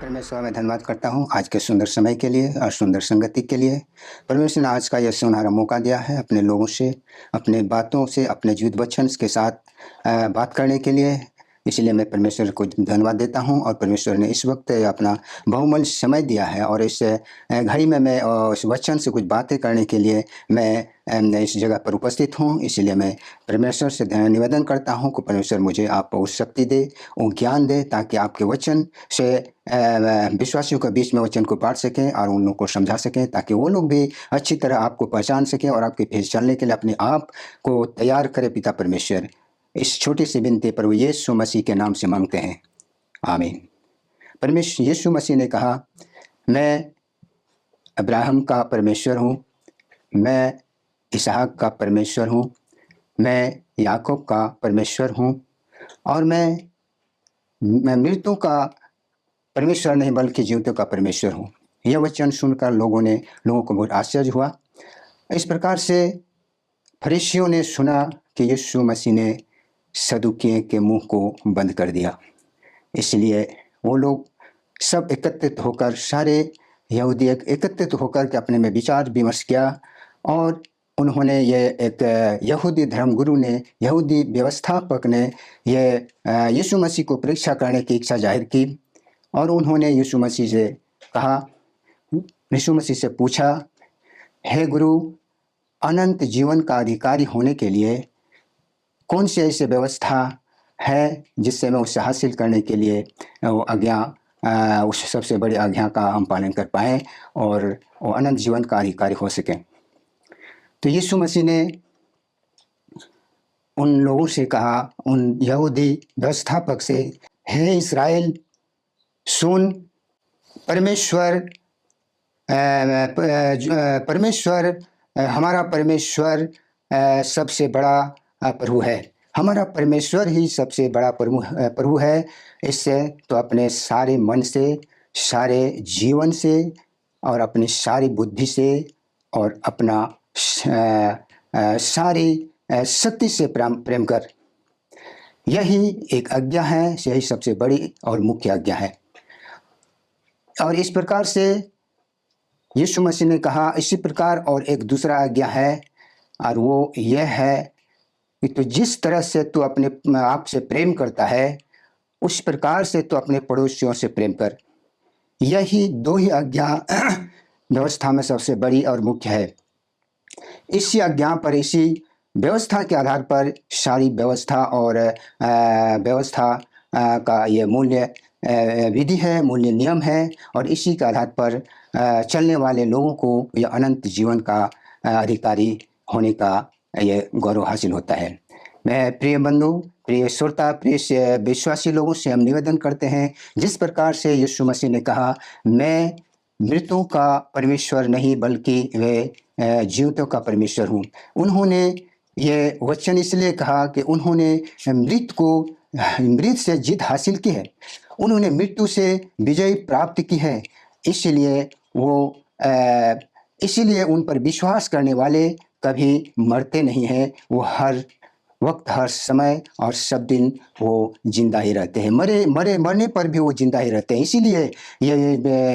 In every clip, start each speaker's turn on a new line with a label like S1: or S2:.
S1: परमेश्वर मैं धन्यवाद करता हूँ आज के सुंदर समय के लिए और सुंदर संगति के लिए। परमेश्वर ने आज का यह सुनहरा मौका दिया है अपने लोगों से, अपने बातों से, अपने जीवित वचन के साथ बात करने के लिए। इसलिए मैं परमेश्वर को धन्यवाद देता हूँ और परमेश्वर ने इस वक्त अपना बहुमूल्य समय दिया है और इस घड़ी में मैं उस वचन से कुछ बातें करने के लिए मैं इस जगह पर उपस्थित हूँ। इसलिए मैं परमेश्वर से निवेदन करता हूँ कि परमेश्वर मुझे आप उस शक्ति दे, वो ज्ञान दे, ताकि आपके वचन से विश्वासियों के बीच में वचन को बांट सकें और उन लोगों को समझा सकें, ताकि वो लोग भी अच्छी तरह आपको पहचान सकें और आपके पीछे चलने के लिए अपने आप को तैयार करें। पिता परमेश्वर, इस छोटी सी विनती प्रभु यीशु मसीह के नाम से मांगते हैं, आमीन। परमेश्वर यीशु मसीह ने कहा, मैं अब्राहम का परमेश्वर हूँ, मैं इसहाक का परमेश्वर हूँ, मैं याकूब का परमेश्वर हूँ और मैं मृतों का परमेश्वर नहीं बल्कि जीवितों का परमेश्वर हूँ। यह वचन सुनकर लोगों को बहुत आश्चर्य हुआ। इस प्रकार से फरीसियों ने सुना कि यीशु मसीह ने सदुकियों के मुंह को बंद कर दिया। इसलिए वो लोग सब एकत्रित होकर, सारे यहूदी एकत्रित होकर के अपने में विचार विमर्श किया और उन्होंने ये एक यहूदी धर्मगुरु ने, यहूदी व्यवस्थापक ने ये यीशु मसीह को परीक्षा करने की इच्छा जाहिर की और उन्होंने यीशु मसीह से कहा, यीशु मसीह से पूछा, हे गुरु, अनंत जीवन का अधिकारी होने के लिए कौन सी ऐसी व्यवस्था है जिससे मैं उससे हासिल करने के लिए वो आज्ञा, उस सबसे बड़ी आज्ञा का हम पालन कर पाएँ और वो अनंत जीवन का अधिकारी हो सकें। तो यीशु मसीह ने उन लोगों से कहा, उन यहूदी व्यवस्थापक से, हे इस्राएल सुन, हमारा परमेश्वर सबसे बड़ा प्रभु है। हमारा परमेश्वर ही सबसे बड़ा प्रभु है। इससे तो अपने सारे मन से, सारे जीवन से और अपनी सारी बुद्धि से और अपना सारी शक्ति से प्रेम कर। यही एक आज्ञा है, यही सबसे बड़ी और मुख्य आज्ञा है। और इस प्रकार से यीशु मसीह ने कहा, इसी प्रकार और एक दूसरा आज्ञा है और वो यह है कि तो जिस तरह से तू अपने आप से प्रेम करता है उस प्रकार से तू अपने पड़ोसियों से प्रेम कर। यही दो ही आज्ञा व्यवस्था में सबसे बड़ी और मुख्य है। इसी आज्ञा पर, इसी व्यवस्था के आधार पर सारी व्यवस्था और व्यवस्था का ये मूल्य विधि है, मूल्य नियम है और इसी के आधार पर चलने वाले लोगों को यह अनंत जीवन का अधिकारी होने का ये गौरव हासिल होता है। मैं प्रिय बंधु, प्रिय श्रोता, प्रिय विश्वासी लोगों से हम निवेदन करते हैं, जिस प्रकार से यीशु मसीह ने कहा, मैं मृतों का परमेश्वर नहीं बल्कि वे जीवितों का परमेश्वर हूँ। उन्होंने ये वचन इसलिए कहा कि उन्होंने मृत से जीत हासिल की है, उन्होंने मृत्यु से विजय प्राप्त की है। इसीलिए उन पर विश्वास करने वाले कभी मरते नहीं हैं। वो हर वक्त, हर समय और सब दिन वो जिंदा ही रहते हैं। मरने पर भी वो जिंदा ही रहते हैं। इसीलिए ये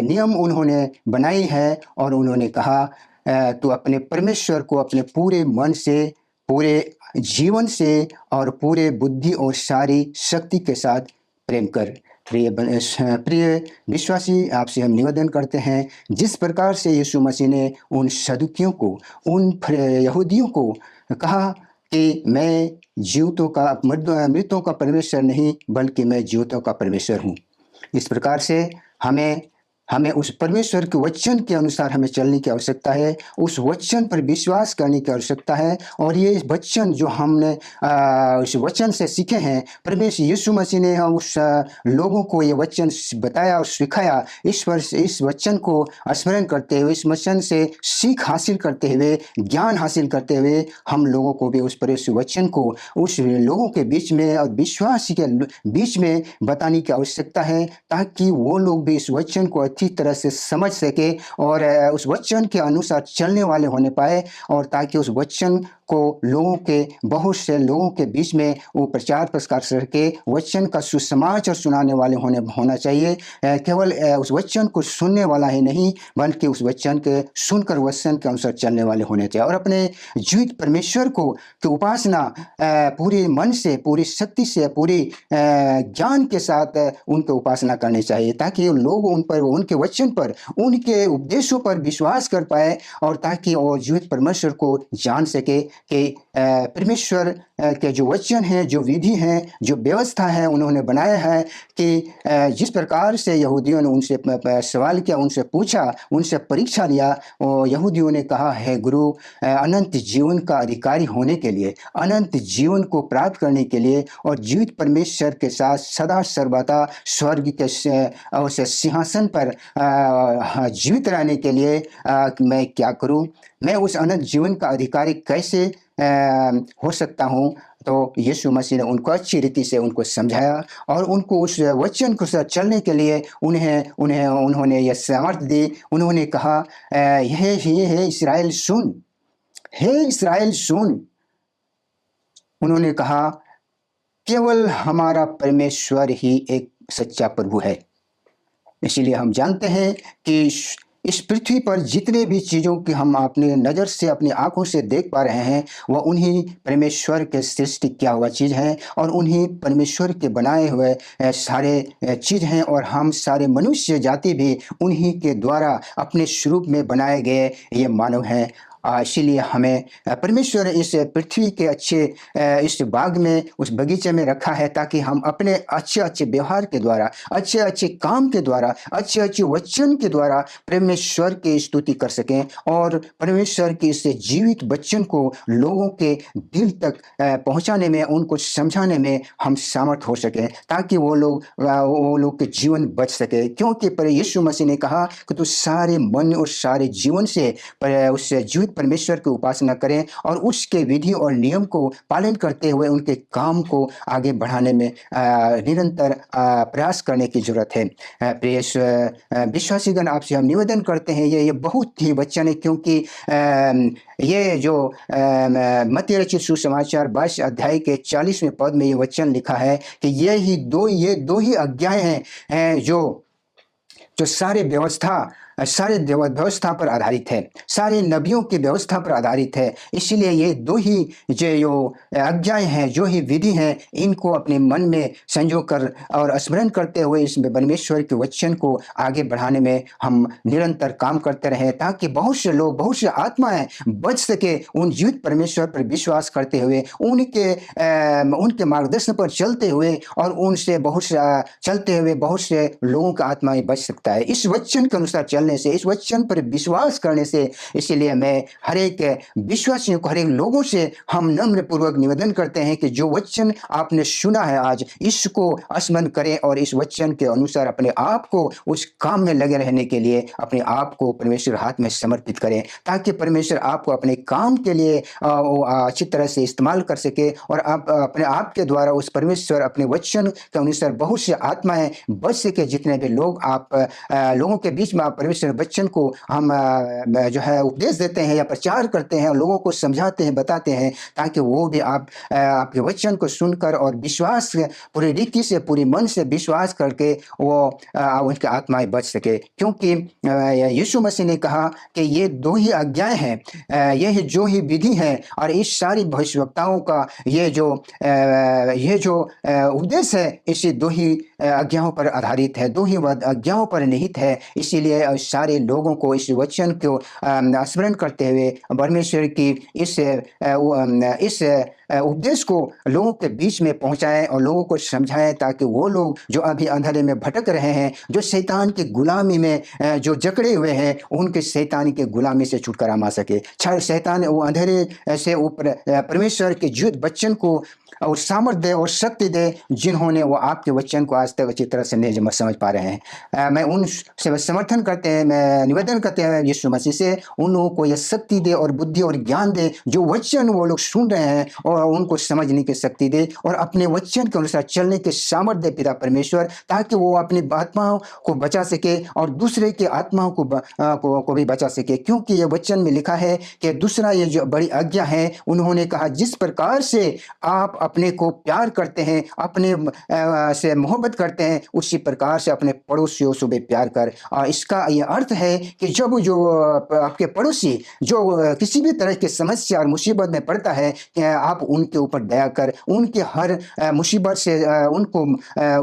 S1: नियम उन्होंने बनाई है और उन्होंने कहा, तू अपने परमेश्वर को अपने पूरे मन से, पूरे जीवन से और पूरे बुद्धि और सारी शक्ति के साथ प्रेम कर। प्रिय विश्वासी, आपसे हम निवेदन करते हैं, जिस प्रकार से यीशु मसीह ने उन सदुकियों को, उन यहूदियों को कहा कि मैं मृतों का परमेश्वर नहीं बल्कि मैं जीवितों का परमेश्वर हूँ, इस प्रकार से हमें उस परमेश्वर के वचन के अनुसार हमें चलने की आवश्यकता है, उस वचन पर विश्वास करने की आवश्यकता है। और ये वचन जो हमने उस वचन से सीखे हैं, परमेश्वर यीशु मसीह ने हम उस लोगों को ये वचन बताया और सिखाया। इस वचन को स्मरण करते हुए, इस वचन से सीख हासिल करते हुए, ज्ञान हासिल करते हुए हम लोगों को भी उस परमेश्वर वचन को उस लोगों के बीच में और विश्वास के बीच में बताने की आवश्यकता है, ताकि वो लोग भी इस वचन को अच्छी तरह से समझ सके और उस वचन के अनुसार चलने वाले होने पाए और ताकि उस वचन को लोगों के बहुत से लोगों के बीच में वो प्रचार प्रसार करके वचन का सुसमाचार सुनाने वाले होना चाहिए। केवल उस वचन को सुनने वाला ही नहीं, बल्कि उस वचन के सुनकर वचन के अनुसार चलने वाले होने चाहिए और अपने जीवित परमेश्वर को की उपासना पूरे मन से, पूरी शक्ति से, पूरी ज्ञान के साथ उनकी उपासना करनी चाहिए, ताकि लोग उन पर, उनके वचन पर, उनके उपदेशों पर विश्वास कर पाए और ताकि वो जीवित परमेश्वर को जान सके कि परमेश्वर के जो वचन हैं, जो विधि हैं, जो व्यवस्था है उन्होंने बनाया है कि जिस प्रकार से यहूदियों ने उनसे सवाल किया, उनसे पूछा, उनसे परीक्षा लिया, यहूदियों ने कहा, है गुरु, अनंत जीवन का अधिकारी होने के लिए, अनंत जीवन को प्राप्त करने के लिए और जीवित परमेश्वर के साथ सदा सर्वदा स्वर्ग के सिंहासन पर जीवित रहने के लिए मैं क्या करूं? मैं उस अनंत जीवन का अधिकारी कैसे हो सकता हूं? तो यीशु मसीह ने उनको अच्छी रीति से उनको समझाया और उनको उस वचन के साथ चलने के लिए उन्होंने यह सामर्थ्य दी। उन्होंने कहा, हे इस्राएल सुन, हे इस्राएल सुन। उन्होंने कहा, केवल हमारा परमेश्वर ही एक सच्चा प्रभु है। इसीलिए हम जानते हैं कि इस पृथ्वी पर जितने भी चीज़ों की हम अपने नज़र से, अपनी आंखों से देख पा रहे हैं, वह उन्हीं परमेश्वर के सृष्टि किया हुआ चीज़ है और उन्हीं परमेश्वर के बनाए हुए सारे चीज़ हैं और हम सारे मनुष्य जाति भी उन्हीं के द्वारा अपने स्वरूप में बनाए गए ये मानव हैं। इसीलिए हमें परमेश्वर इस पृथ्वी के अच्छे इस बाग में, उस बगीचे में रखा है ताकि हम अपने अच्छे अच्छे व्यवहार के द्वारा, अच्छे अच्छे काम के द्वारा, अच्छे अच्छे वचन के द्वारा परमेश्वर की स्तुति कर सकें और परमेश्वर के इस जीवित वचन को लोगों के दिल तक पहुंचाने में, उनको समझाने में हम सामर्थ हो सकें, ताकि वो लोग के जीवन बच सके। क्योंकि पर यीशु मसीह ने कहा कि तू सारे मन और सारे जीवन से उस जीवित परमेश्वर की उपासना करें और उसके विधि और नियम को पालन करते हुए उनके काम को आगे बढ़ाने में निरंतर प्रयास करने की जरूरत है। प्रिय विश्वासीगण, आपसे हम निवेदन करते हैं, ये बहुत ही वचन है, क्योंकि ये जो मत्ती रचित सुसमाचार 22 अध्याय के 40वें पद में ये वचन लिखा है कि ये दो ही आज्ञाएं हैं जो सारे व्यवस्था पर आधारित है, सारे नबियों की व्यवस्था पर आधारित है। इसलिए ये दो ही जो आज्ञाएं हैं, जो ही विधि हैं, इनको अपने मन में संजो कर और स्मरण करते हुए इसमें परमेश्वर के वचन को आगे बढ़ाने में हम निरंतर काम करते रहें, ताकि बहुत से लोग, बहुत से आत्माएं बच सके, उन जीवित परमेश्वर पर विश्वास करते हुए, उनके मार्गदर्शन पर चलते हुए और उनसे चलते हुए बहुत से लोगों का आत्माएं बच सकता है इस वचन के अनुसार चलने से, इस वचन पर विश्वास करने से। इसलिए मैं हर एक विश्वासियों को, हर एक लोगों से हम नम्र पूर्वक निवेदन करते हैं कि जो वचन आपने सुना है आज, इसको स्मरण करें और इस वचन के अनुसार अपने आप को उस काम में लगे रहने के लिए अपने आप को परमेश्वर हाथ में समर्पित करें, ताकि परमेश्वर आपको अपने काम के लिए अच्छी तरह से इस्तेमाल कर सके और आप अपने आप के द्वारा उस परमेश्वर अपने वचन के अनुसार बहुत से आत्माएं बच सके। जितने भी लोग लोगों के बीच में आप परमेश्वर वचन को हम जो है उपदेश देते हैं या प्रचार करते हैं, लोगों को समझाते हैं, बताते हैं, ताकि वो भी आपके वचन को सुनकर और विश्वास पूरी रीति से, पूरी मन से विश्वास करके वो उनकी आत्माएं बच सके। क्योंकि यीशु मसीह ने कहा कि ये दो ही आज्ञाएं हैं, ये जो ही विधि है और इस सारी भविष्यवक्ताओं का ये जो उपदेश है, इसी दो ही आज्ञाओं पर आधारित है, दो ही आज्ञाओं पर निहित है। इसीलिए सारे लोगों को इस वचन को स्मरण करते हुए परमेश्वर की इस उपदेश को लोगों के बीच में पहुंचाएं और लोगों को समझाएं, ताकि वो लोग जो अभी अंधेरे में भटक रहे हैं, जो शैतान की गुलामी में जो जकड़े हुए हैं, उनके शैतान की गुलामी से छुटकारा पा सके। शैतान वो अंधेरे से ऊपर परमेश्वर के जीवित वचन को और सामर्थ्य दे और शक्ति दे, जिन्होंने वो आपके वचन को आज तक अच्छी तरह से नहीं समझ पा रहे हैं। मैं उनसे समर्थन करते निवेदन करते हैं यीशु मसीह से, उन लोगों को यह शक्ति दे और बुद्धि और ज्ञान दे, जो वचन वो लोग सुन रहे हैं और उनको समझने की शक्ति दे और अपने वचन के अनुसार चलने के सामर्थ्य दे पिता परमेश्वर, ताकि वो अपनी आत्माओं को बचा सके और दूसरे के आत्माओं को भी बचा सके। क्योंकि ये वचन में लिखा है कि दूसरा ये जो बड़ी आज्ञा है, उन्होंने कहा जिस प्रकार से आप अपने को प्यार करते हैं, अपने से मोहब्बत करते हैं, उसी प्रकार से अपने पड़ोसियों से भी प्यार कर। और इसका ये अर्थ है कि जब जो आपके पड़ोसी जो किसी भी तरह की समस्या और मुसीबत में पड़ता है, कि आप उनके ऊपर दया कर, उनके हर मुसीबत से उनको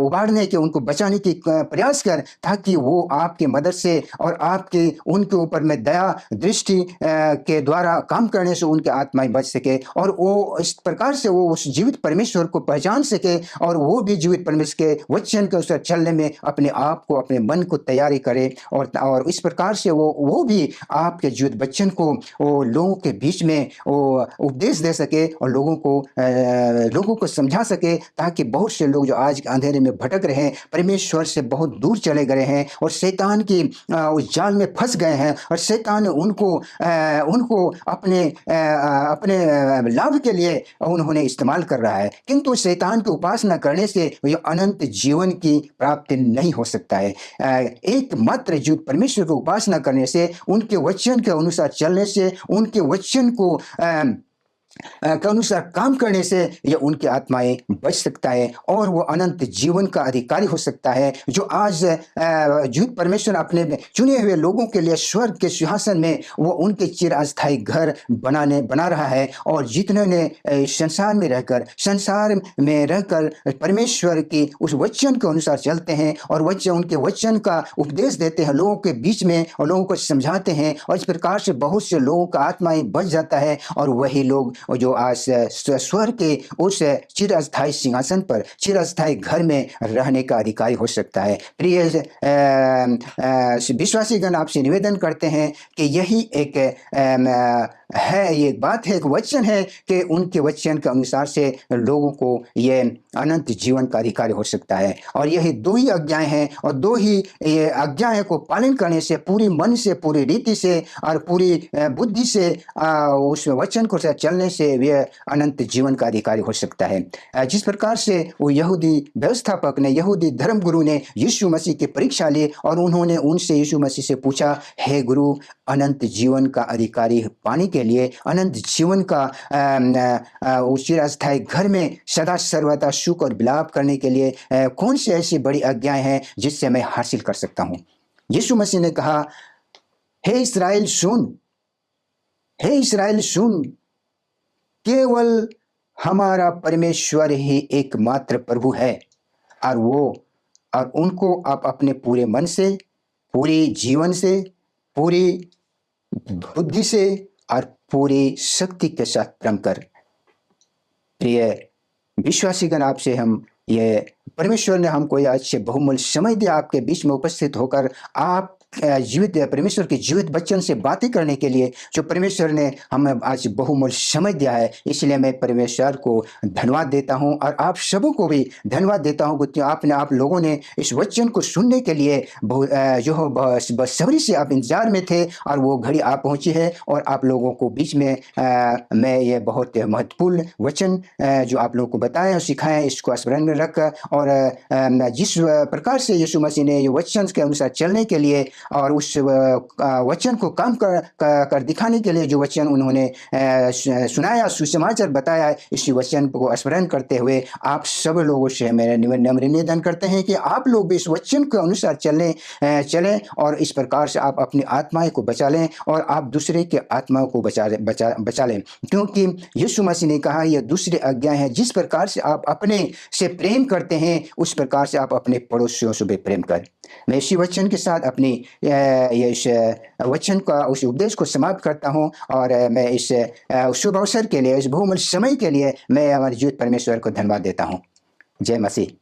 S1: उबारने के, उनको बचाने की प्रयास कर, ताकि वो आपकी मदद से और आपके उनके ऊपर में दया दृष्टि के द्वारा काम करने से उनके आत्माएं बच सके और वो इस प्रकार से वो उस जीवित परमेश्वर को पहचान सके और वो भी जीवित परमेश्वर के वचन के अनुसार चलने में अपने आप को, अपने मन को तैयारी करे और इस प्रकार से वो भी आपके जीवित वचन को वो लोगों के बीच में वो उपदेश दे सके और लोगों को समझा सके, ताकि बहुत से लोग जो आज अंधेरे में भटक रहे हैं, परमेश्वर से बहुत दूर चले गए हैं और शैतान की उस जाल में फंस गए हैं और शैतान उनको अपने लाभ के लिए उन्होंने इस्तेमाल कर रहा है। किंतु शैतान की उपासना करने से ये अनंत जीवन की प्राप्ति नहीं हो सकता है। एकमात्र जीवित परमेश्वर की उपासना करने से, उनके वचन के अनुसार चलने से, उनके वचन को के अनुसार काम करने से ये उनकी आत्माएं बच सकता है और वो अनंत जीवन का अधिकारी हो सकता है। जो आज जीवित परमेश्वर अपने चुने हुए लोगों के लिए स्वर्ग के सिंहासन में वो उनके चिरस्थायी घर बना रहा है। और जितने ने संसार में रहकर परमेश्वर की उस वचन के अनुसार चलते हैं और उनके वचन का उपदेश देते हैं लोगों के बीच में और लोगों को समझाते हैं, और इस प्रकार से बहुत से लोगों का आत्माएं बच जाता है और वही लोग जो आज स्वर्ग के उस चिरस्थायी सिंहासन पर, चिरस्थायी घर में रहने का अधिकारी हो सकता है। प्रिय विश्वासीगण, आपसे निवेदन करते हैं कि यही एक है, ये बात है, एक वचन है कि उनके वचन के अनुसार से लोगों को ये अनंत जीवन का अधिकारी हो सकता है। और यही दो ही आज्ञाएं हैं और दो ही ये आज्ञाएं को पालन करने से, पूरी मन से, पूरी रीति से और पूरी बुद्धि से उस वचन को चलने से वे अनंत जीवन का अधिकारी हो सकता है। जिस प्रकार से वो यहूदी व्यवस्थापक ने, यहूदी धर्मगुरु ने यीशु मसीह की परीक्षा ली और उन्होंने उनसे, यीशु मसीह से पूछा, हे गुरु, अनंत जीवन का अधिकारी पाने के लिए, अनंत जीवन का उस चिरस्थायी घर में सदा सर्वदा सुख और विलाप करने के लिए कौन सी ऐसी बड़ी आज्ञाएं हैं जिससे मैं हासिल कर सकता हूं? यीशु मसीह ने कहा, हे इस्राएल सुन, हे इस्राएल सुन, केवल हमारा परमेश्वर ही एकमात्र प्रभु है और उनको आप अपने पूरे मन से, पूरी जीवन से, पूरी बुद्धि से और पूरी शक्ति के साथ प्रेम कर। प्रिय विश्वासीगण, आपसे हम ये परमेश्वर ने हमको आज से बहुमूल्य समय दिया आपके बीच में उपस्थित होकर आप जीवित परमेश्वर के जीवित वचन से बातें करने के लिए, जो परमेश्वर ने हमें आज बहुमूल्य समय दिया है। इसलिए मैं परमेश्वर को धन्यवाद देता हूं और आप सबों को भी धन्यवाद देता हूं कि आप लोगों ने इस वचन को सुनने के लिए जो बेसब्री से आप इंतजार में थे और वो घड़ी आ पहुंची है। और आप लोगों को बीच में मैं ये बहुत महत्वपूर्ण वचन जो आप लोगों को बताया और सिखाया, इसको स्मरण में रख और जिस प्रकार से यीशु मसीह ने ये वचन के अनुसार चलने के लिए और उस वचन को काम कर दिखाने के लिए जो वचन उन्होंने सुनाया, सुसमाचार बताया, इसी वचन को स्मरण करते हुए आप सब लोगों से मेरे नम्र निवेदन करते हैं कि आप लोग भी इस वचन के अनुसार चलें और इस प्रकार से आप अपनी आत्माएं को बचा लें और आप दूसरे के आत्माओं को बचा लें। क्योंकि यीशु मसीह ने कहा, यह दूसरी आज्ञा है, जिस प्रकार से आप अपने से प्रेम करते हैं उस प्रकार से आप अपने पड़ोसियों से भी प्रेम करें। मैं इसी वचन के साथ अपनी इस वचन का उस उपदेश को समाप्त करता हूं और मैं इस शुभ अवसर के लिए, इस बहुमूल्य समय के लिए मैं हमारे जीवित परमेश्वर को धन्यवाद देता हूं। जय मसीह।